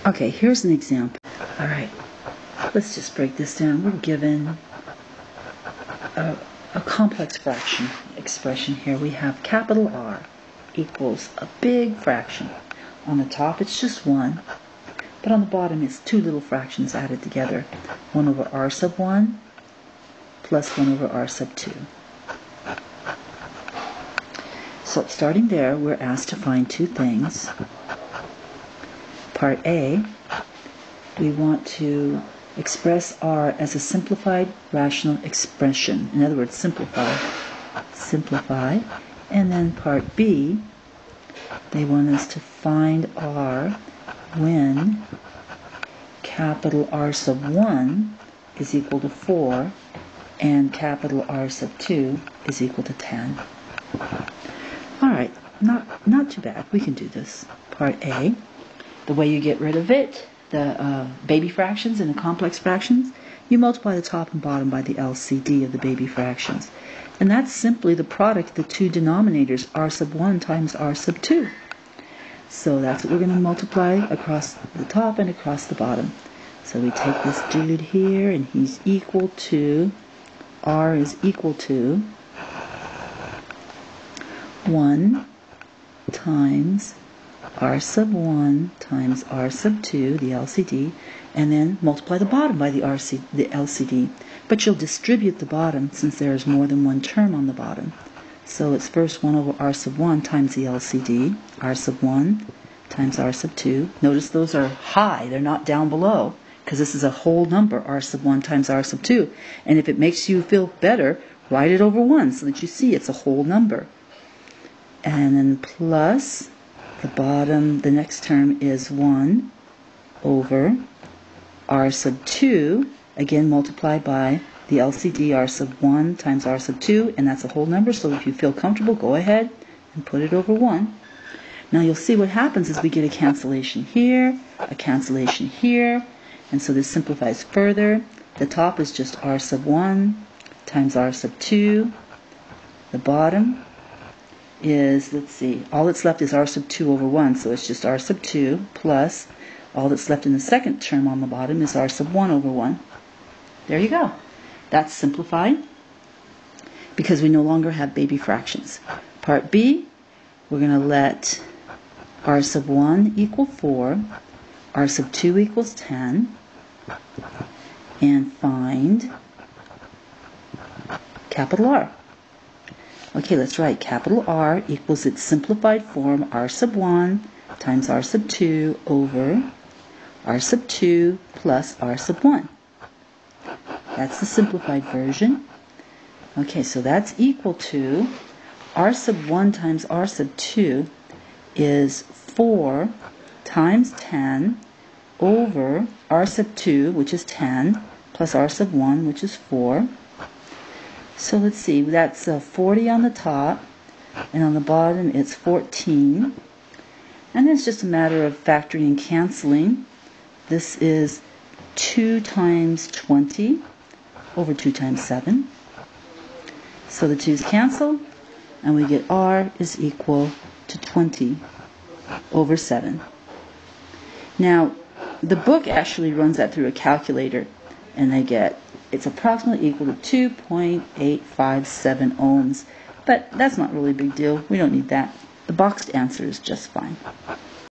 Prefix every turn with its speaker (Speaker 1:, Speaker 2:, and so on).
Speaker 1: Okay, here's an example. All right, let's just break this down. We're given a complex fraction expression here. We have capital R equals a big fraction. On the top it's just 1, but on the bottom it's two little fractions added together. 1 over R sub 1 plus 1 over R sub 2. So starting there, we're asked to find two things. Part A, we want to express R as a simplified rational expression. In other words, simplify. And then part B, they want us to find R when capital R sub 1 is equal to 4 and capital R sub 2 is equal to 10. Alright, not too bad. We can do this. Part A, the way you get rid of it, the baby fractions and the complex fractions, you multiply the top and bottom by the LCD of the baby fractions. And that's simply the product of the two denominators, R sub 1 times R sub 2. So that's what we're going to multiply across the top and across the bottom. So we take this dude here, and he's equal to, R is equal to 1 times R sub 1 times R sub 2, the LCD, and then multiply the bottom by the LCD. But you'll distribute the bottom since there is more than one term on the bottom. So it's first 1 over R sub 1 times the LCD, R sub 1 times R sub 2. Notice those are high, they're not down below, because this is a whole number, R sub 1 times R sub 2. And if it makes you feel better, write it over 1 so that you see it's a whole number. And then plus the bottom, the next term is 1 over R sub 2, again multiplied by the LCD, R sub 1 times R sub 2, and that's a whole number, so if you feel comfortable, go ahead and put it over 1. Now you'll see what happens is we get a cancellation here, a cancellation here, and so this simplifies further. The top is just R sub 1 times R sub 2. The bottom is, let's see, all that's left is R sub 2 over 1, so it's just R sub 2 plus all that's left in the second term on the bottom is R sub 1 over 1. There you go. That's simplified because we no longer have baby fractions. Part B, we're going to let R sub 1 equal 4, R sub 2 equals 10, and find capital R. Okay, let's write capital R equals its simplified form, R sub 1 times R sub 2 over R sub 2 plus R sub 1. That's the simplified version. Okay, so that's equal to R sub 1 times R sub 2 is 4 times 10 over R sub 2, which is 10, plus R sub 1, which is 4. So let's see, that's 40 on the top, and on the bottom it's 14. And then it's just a matter of factoring and canceling. This is 2 times 20 over 2 times 7. So the 2's cancel, and we get R is equal to 20 over 7. Now, the book actually runs that through a calculator, and they get it's approximately equal to 2.857 ohms. But that's not really a big deal. We don't need that. The boxed answer is just fine.